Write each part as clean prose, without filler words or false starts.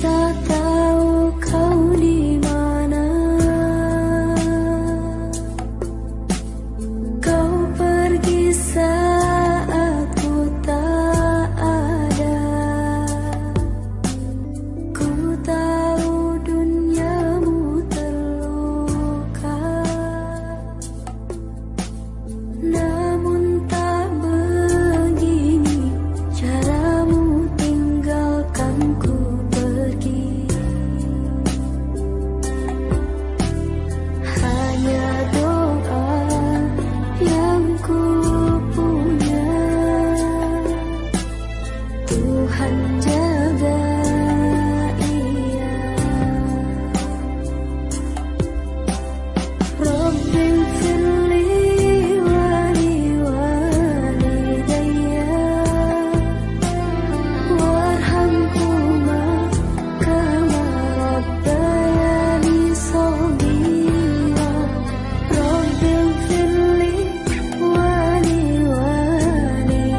tak tahu kau di mana. Kau pergi saat ku tak ada. Ku tahu duniamu terluka, namun tak begini caramu tinggalkanku pergi. Hanya doa yang ku punya, Tuhan jaga ia. Rabbi firli wali walidayya warhamhuma kama rabbayani shaghira. Rabbi firli wali walidayya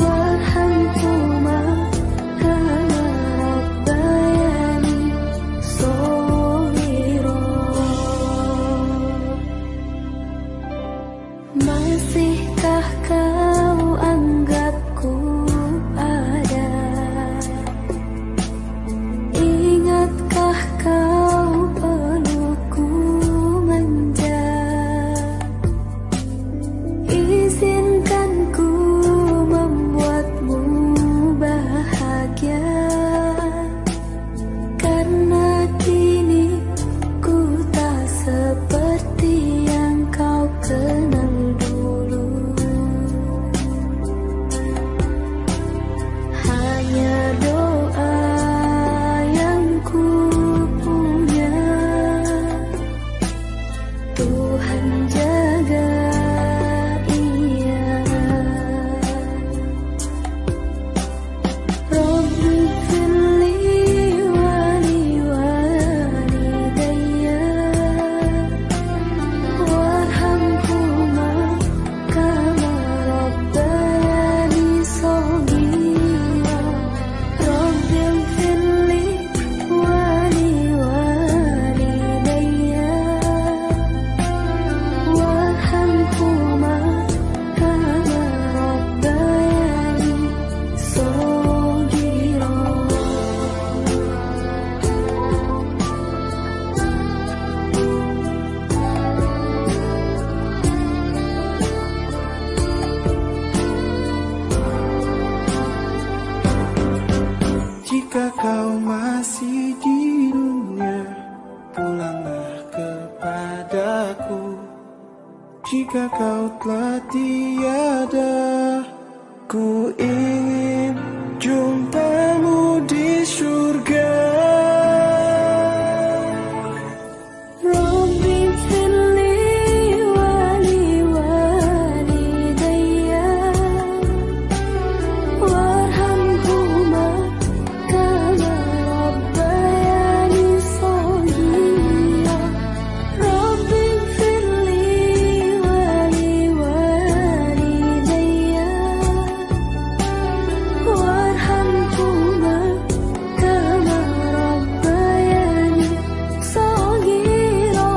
warhamhuma kama rabbayani shaghira. Masihkah kau anggapku ada? Ingatkah kau pelukku manja? Izinkan ku membuatmu bahagia, karena kini ku tak seperti yang kau kenal dulu. Hanya doa yang ku punya, Tuhan jaga ia. Rabbi firli wali walidayya warhamhuma kama rabbayani shaghira. Rabbi firli wali walidayya warhamhuma kama rabbayani shaghira. Jika kau masih di dunia, pulanglah kepadaku. Jika kau telah tiada, ku ingin jumpamu di surga. Rabbi firli wali walidayya warhamhuma kama rabbayani shaghira. Rabbi firli wali walidayya warhamhuma kama rabbayani shaghira.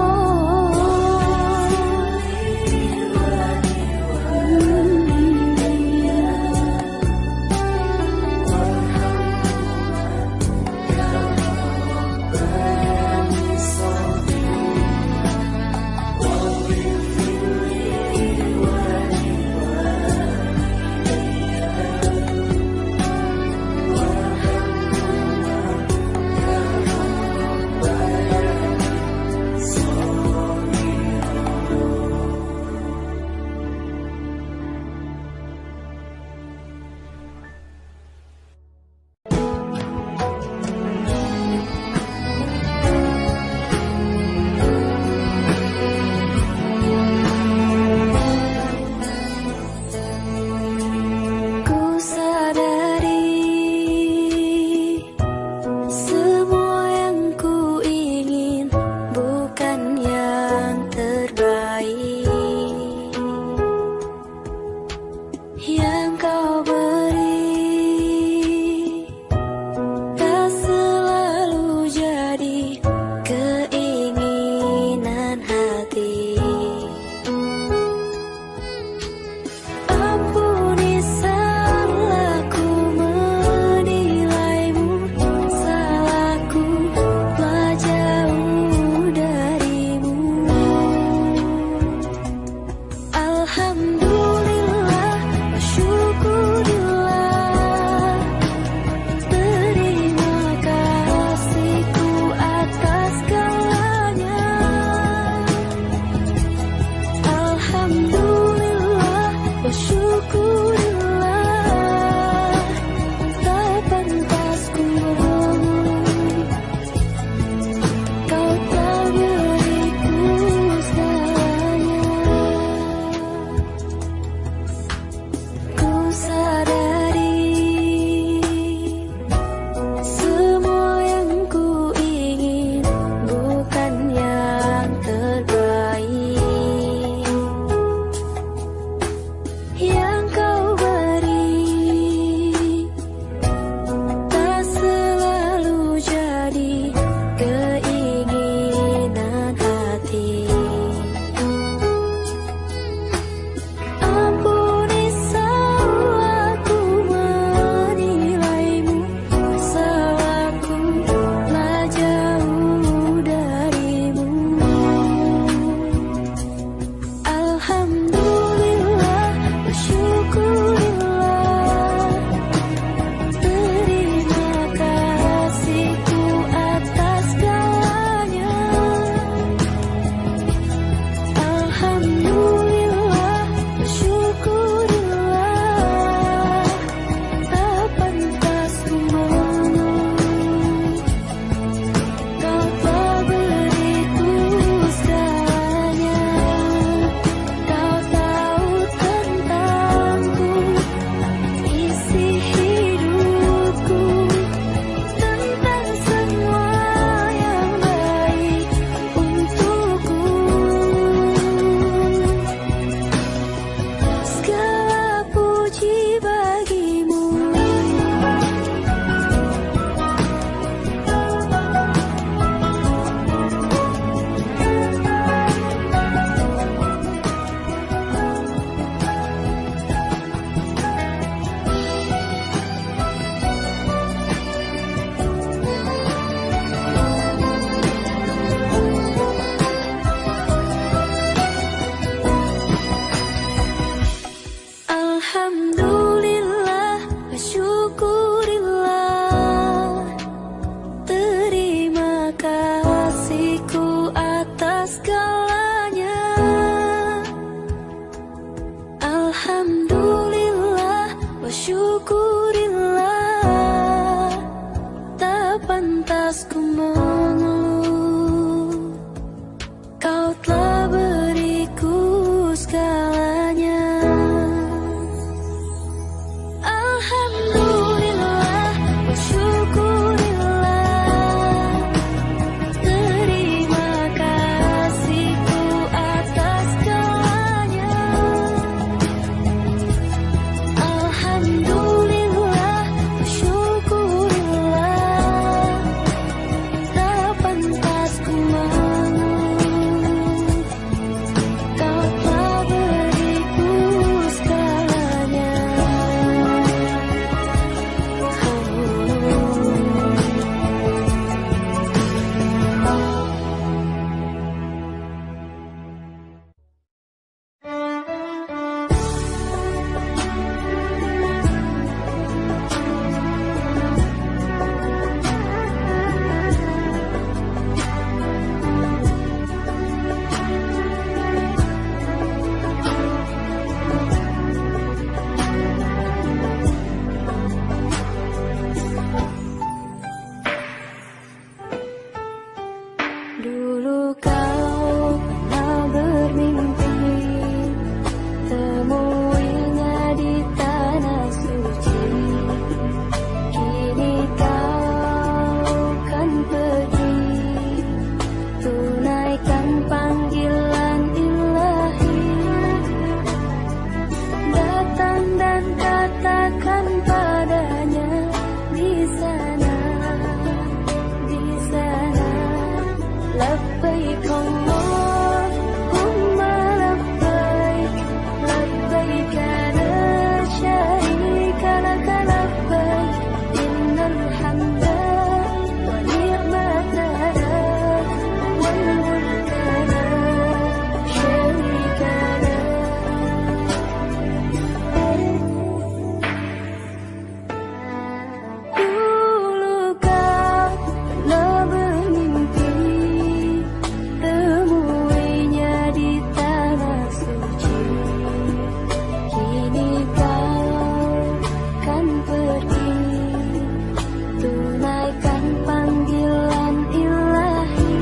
yang kau beri Alhamdulillah wa syukurillah, terima kasihku atas segalanya. Alhamdulillah wa syukurillah, tak pantas ku mengeluh, kau telah beriku segalanya. Alhamdulillah wa syukurillah, terima kasihku atas segalanya. Alhamdulillah wa syukurillah, tak pantas ku mengeluh, kau telah beriku segalanya. Dulu kau pernah bermimpi temuinya di tanah suci. Kini kau kan pergi, tunaikan panggilan ilahi. Datang dan katakan padanya di sana, di sana. Labbaik Allahumma labbaik, labbaik la syarika laka labbaik, innal hamda wa ni'mata lak wal mulka la syarika lak. Dulu kau pernah bermimpi temuinya di tanah suci. Kini kau kan pergi, tunaikan panggilan ilahi.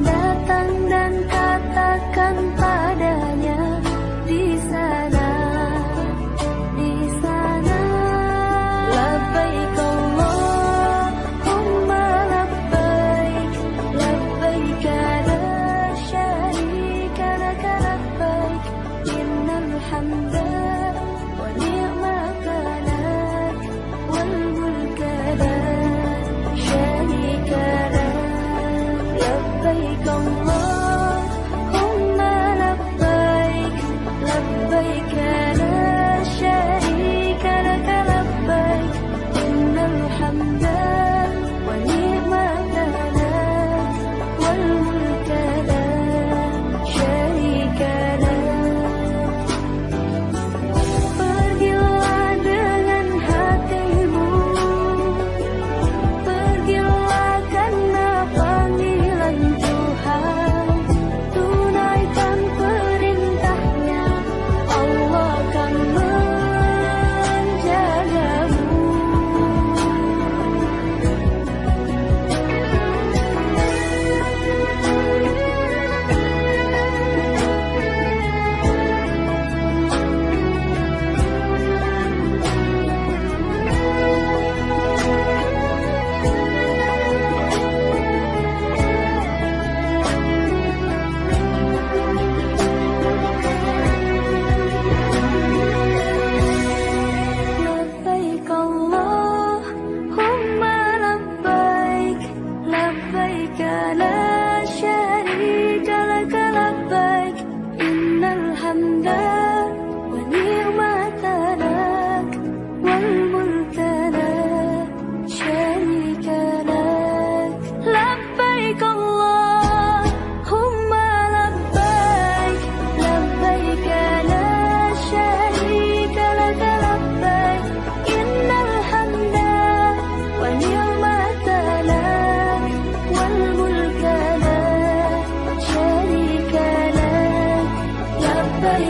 Datang dan katakan padanya di sana, di sana. Labbaik Allahumma labbaik, labbaik la syarika laka labbaik, innal hamda wa ni'mata lak wal mulka la syarika lak. Labbaik Allahumma labbaik, labbaik la syarika laka labbaik, innal hamda wa ni'mata lak wal mulka la syarika lak.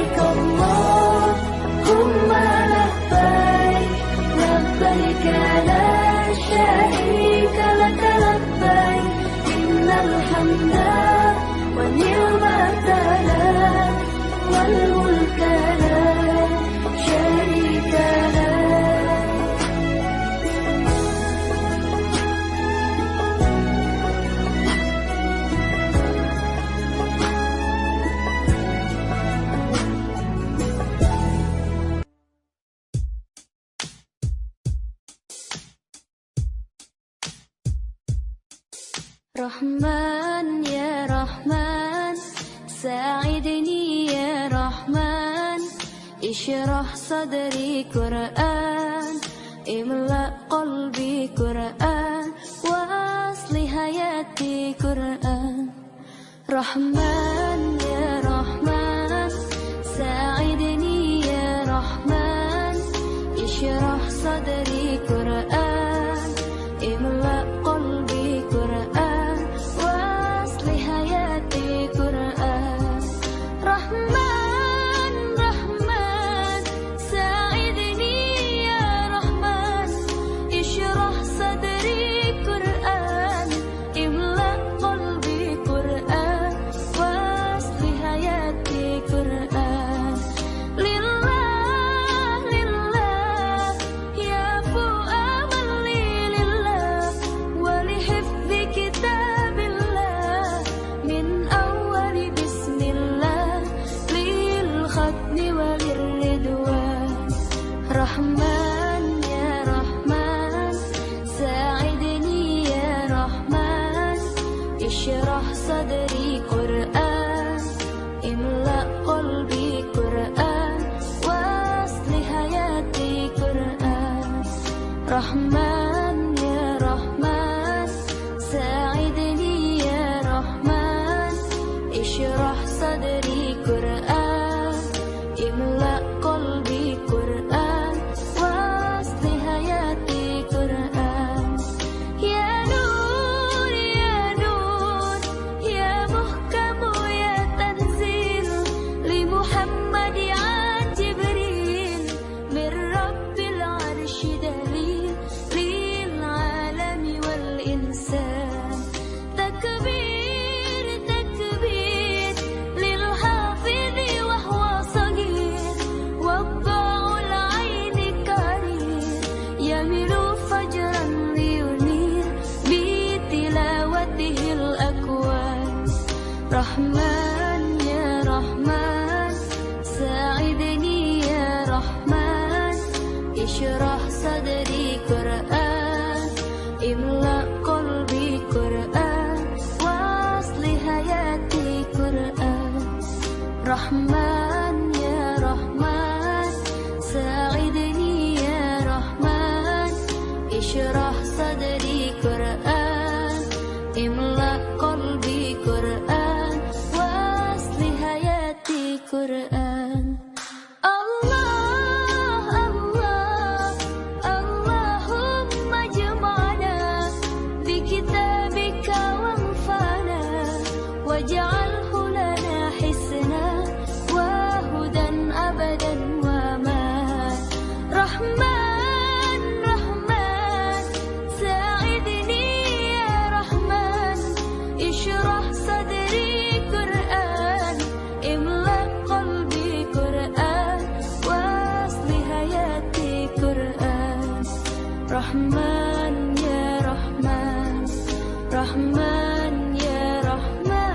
لبيك اللهم لبيك لبيك لا شريك لك لبيك إن الحمد والنعمة لك والملك لا شريك لك. Rahman ya Rahman, sa'idni ya Rahman, ishrah sadri Quran, imla qalbi Quran, wa asli hayati Quran. Rahman ya Rahman, sa'idni ya Rahman, ishrah sadri Quran, imla qalbi Quran, Rahman, Rahman, sa'idni ya Rahman, ishrah sadri Quran, imla qalbi Quran, wasli hayati Quran. Lillah, lillah, ya fu'amali lillah, wali hifzi kitabillah, min awali bismillah, Rahman ya Rahman, sa'idni ya Rahman, ishrah sadri Quran, imla qalbi Quran, wasli hayati Quran. Rahman ya Rahman, sa'idni ya Rahman, ishrah sadri Quran, imla qalbi Quran, wasli hayati Quran. Ya Nur, ya Nur, ya muhkamu ya tanzil, li Muhammad an Jibril, min Rabbil arshi dalil, lil alami wal insan. Takbir, takbir, lil hafidhi wa huwa sagir, wadda'ul aini karir, yamilu fajran liyunir, bi tilawatihil akwan. Rahman ya Rahman, sa'idni ya Rahman, ishrah sadri Quran, imla qalbi Quran, wasli hayati Quran. Rahman ya Rahman, sa'idni ya Rahman, ishrah sadri Quran, imla qalbi Quran, wasli hayati Quran. Allah, Allah, Allahumma jama'na bi kitabika wanfa'na, waj'alhu lana hisna wa hudan abadan wa man. Rahman, Rahman, sa'idni ya Rahman, ishrah sadri Quran, imla qalbi Quran, wasli hayati Quran. Rahman ya Rahman, Rahman ya Rahman.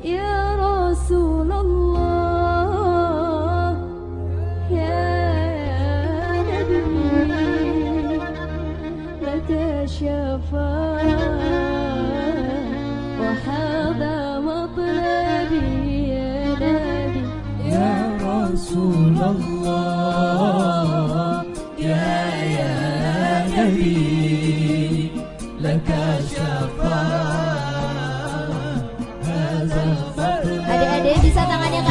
Ya Rasulullah, ya Nabi, laka syafa'ah wa hadha matlabi ya Nabi. Ya Rasulullah, ya Nabi, laka syafa'ah. Adik-adik bisa tangannya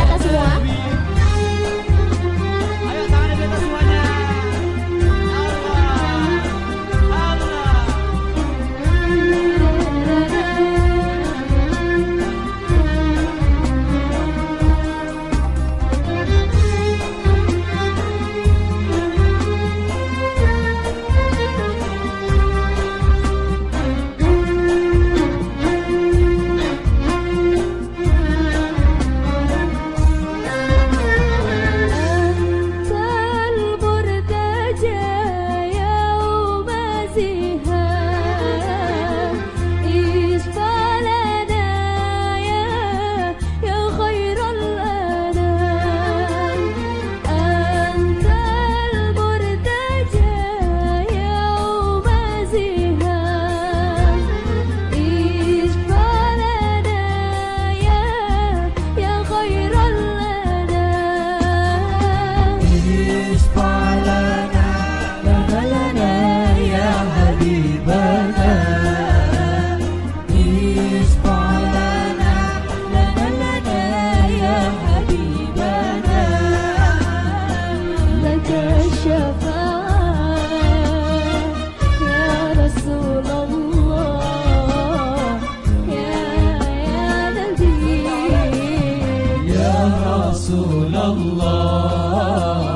الله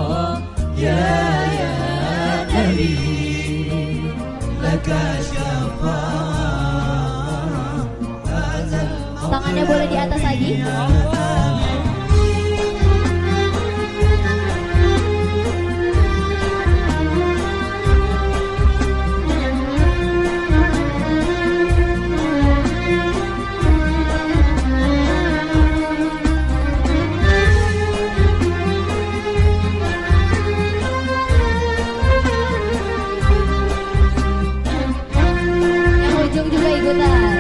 يا نبي لك شفاعة. Tangannya boleh di atas lagi. Yang ujung juga ikutan.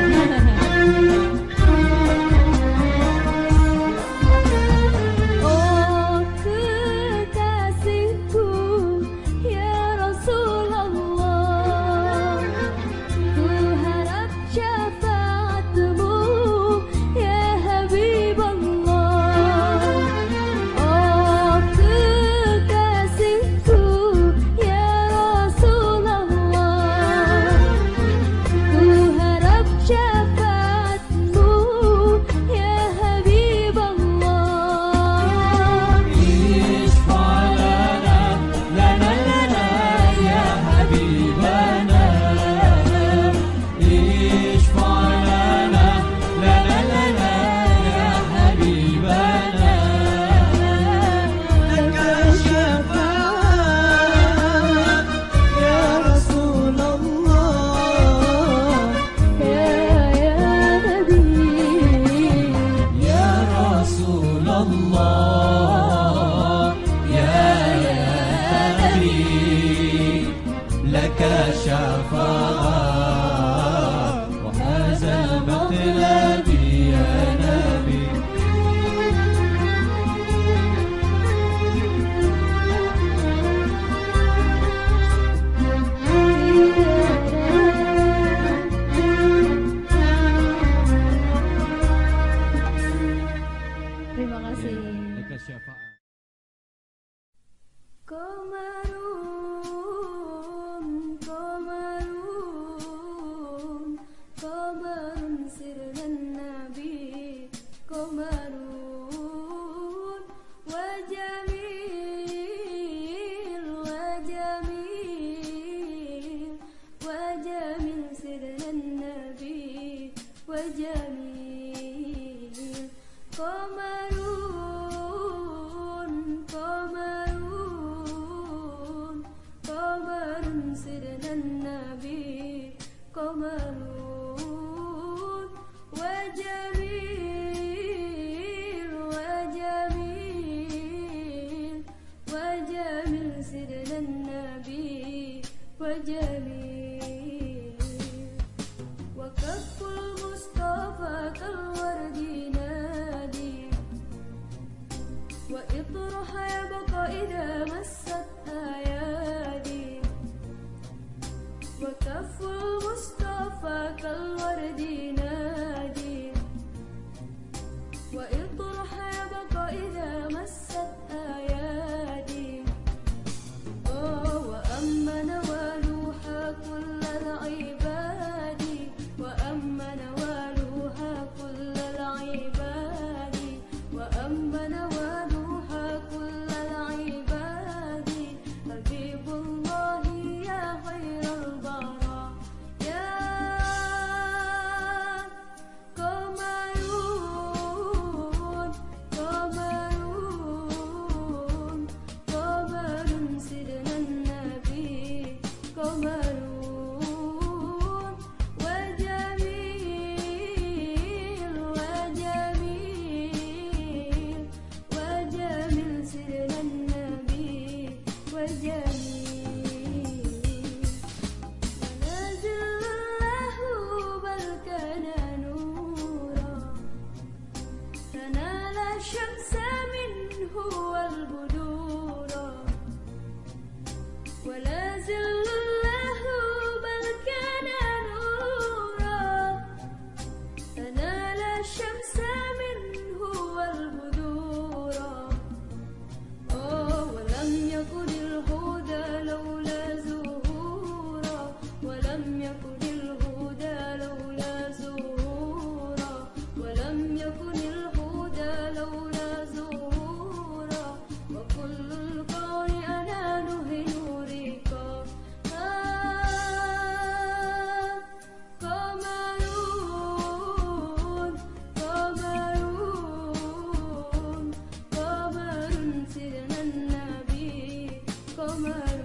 سيدنا النبي قمر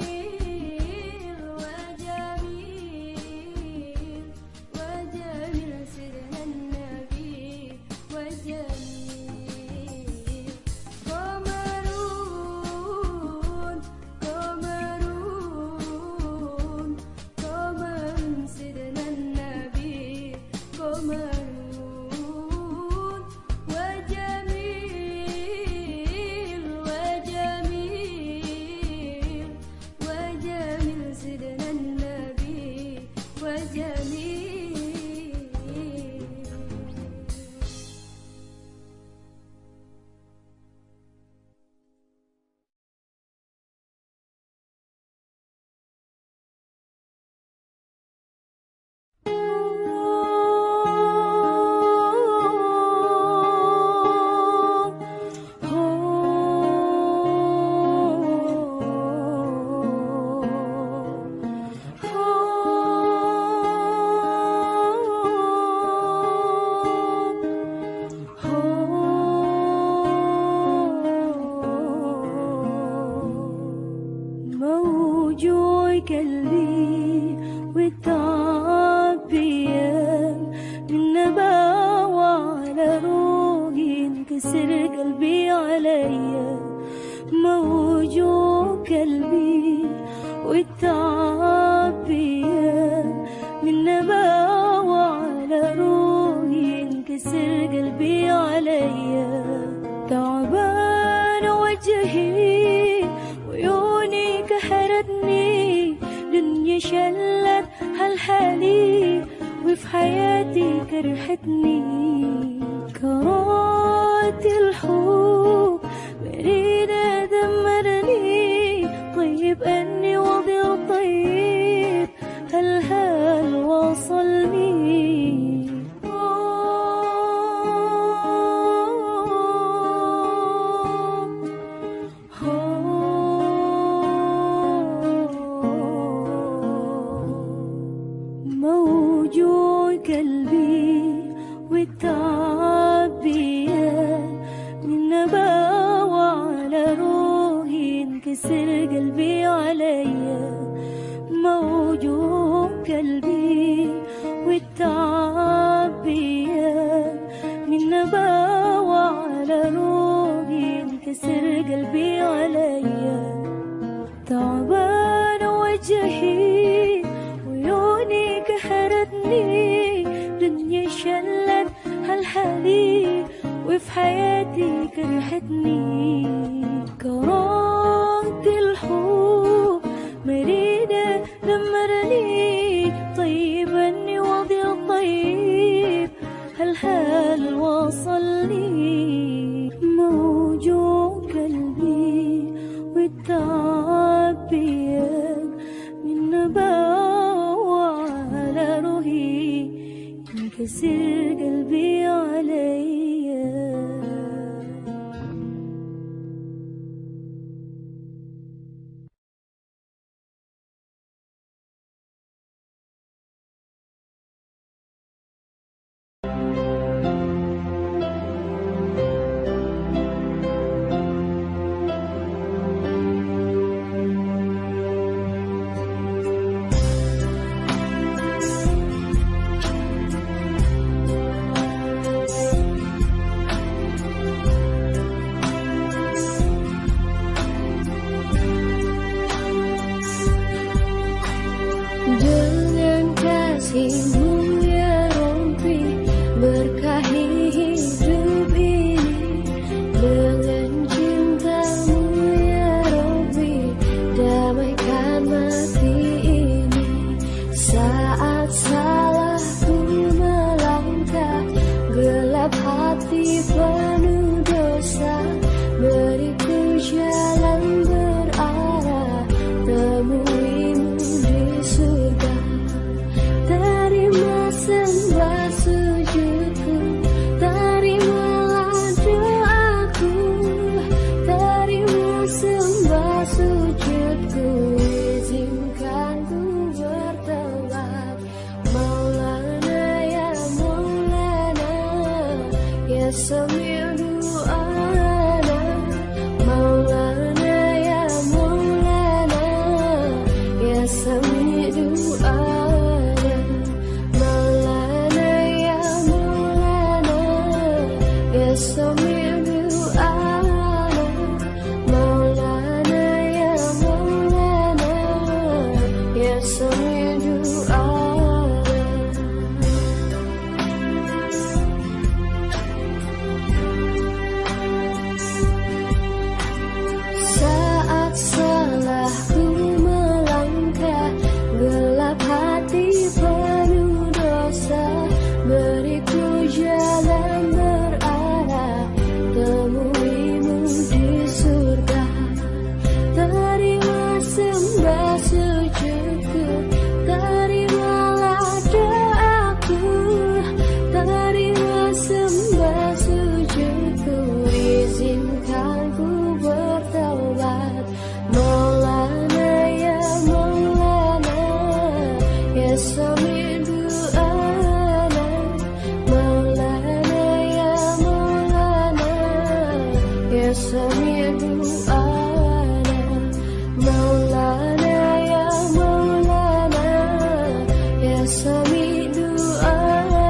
وجميل وجميل وجميل سيدنا النبي وجميل قمرون قمرون قمر سيدنا النبي قمرون وجميل وجميل وجميل سيدنا النبي وجميل موجوع قلبي والتعبير من نباوة على روحي انكسر قلبي عليا موجوع قلبي والتعبير من نباوة على روحي انكسر قلبي عليا تعبان وجهي وعيوني كحرتني دنيا شلت هالحالي وفي حياتي كرهتني كرهت الحب بريد دمرني طيب أني وضع طيب هل وصلني موجوع قلبي والتعبير من نباوة على روحي انكسر قلبي عليا موجوع قلبي والتعبير من نباوة على روحي انكسر قلبي عليا تعبان وجهي وعيوني كحرتني دنيا شلت هالحالي وفي حياتي كرهتني كرهت الحب مريدة دمرني طيب أني وضع طيب هل وصلني موجوع قلبي والتعبير من نباوة على روحي انكسر قلبي عليا سميع دعانا مولانا يا مولانا يا سميع دعانا مولانا يا مولانا يا سميع دعانا مولانا يا مولانا يا سميع دعانا. Saat salahku melangkah gelap hati penuh dosa, beriku jalan berarah temuimu di surga. Terima sembah sujudku, terimalah doaku, terima sembah sujudku, izinkan ku bertaubat. Maulana ya Maulana ya sami' du'ana Maulana ya Maulana ya sami' du'ana Maulana ya Maulana ya sami' du'ana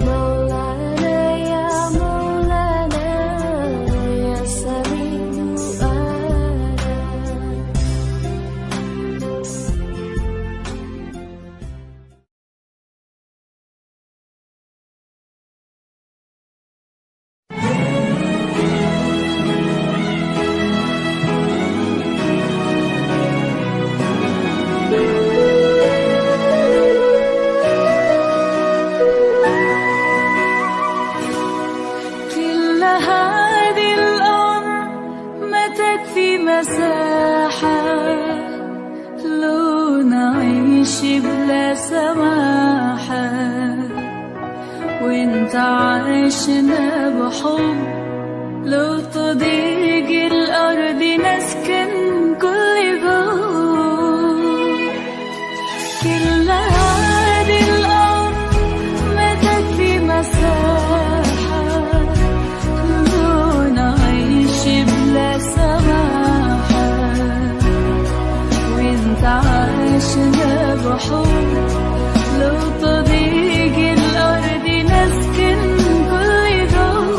Maulana ya Maulana ya sami' du'ana. كل هذه الأرض ماتت في مساحة، لو نعيش بلا سماحة، وانت عايشنا بحب، لو تضيق الأرض نسكن كل جوع. كل هذه الأرض ماتت في مساحة، لو نعيش بلا سماحة، وانت عايشنا بحب، لو تضيق الأرض نسكن كل جوع.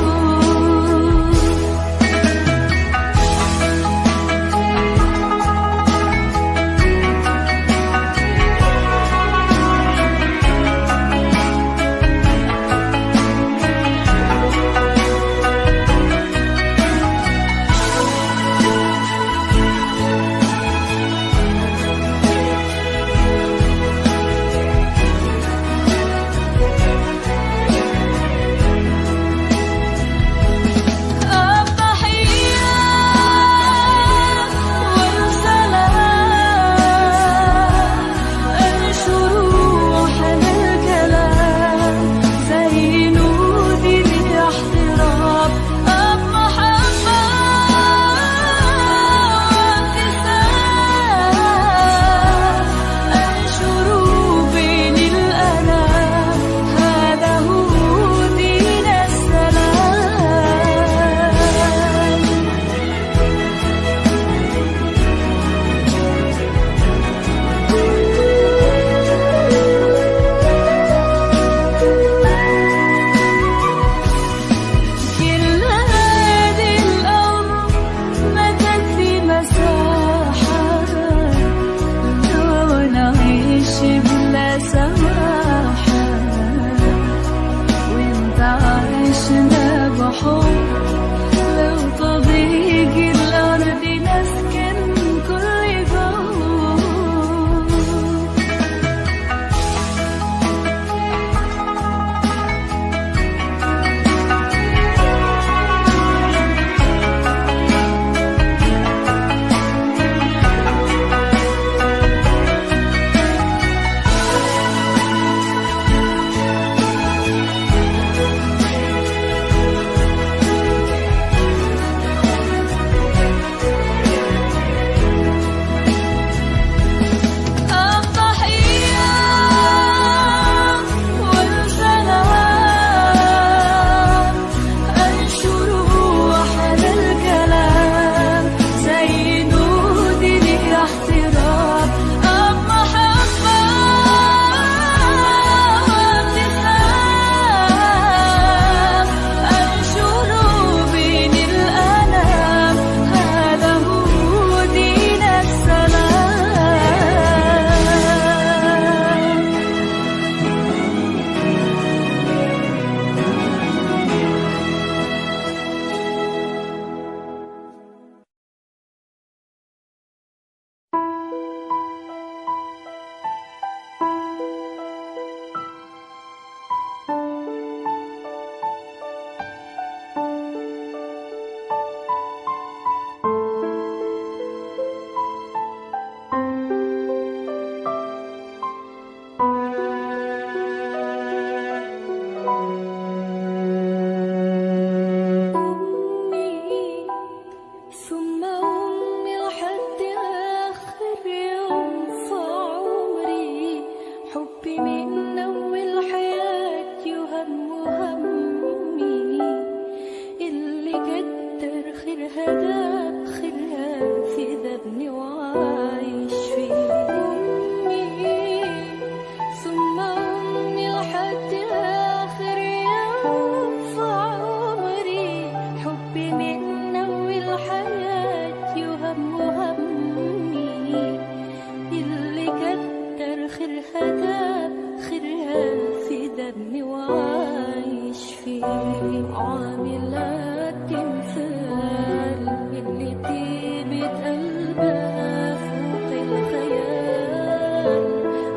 عاملة تمثال اللي طيبة قلبها فوق الخيال،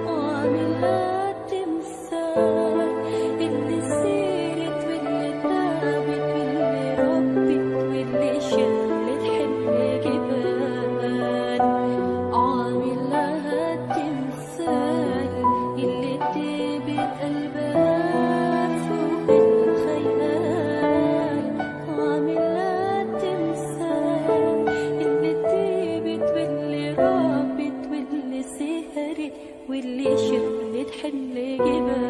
عاملة تمثال اللي سيرت واللي تعبت واللي ربت واللي شلت حمل جبال، عاملة تمثال اللي طيبة قلبها فوق الخيال، عاملة تمثال اللي طيبت واللي رابت واللي سهرت واللي شلت حمل جبال.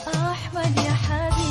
أحمد يا حبيبي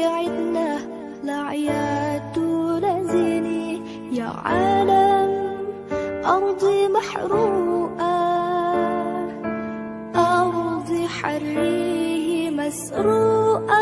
عدنا لعيات ولزيني يا عالم أرضي محروقة أرضي حريه مسروقة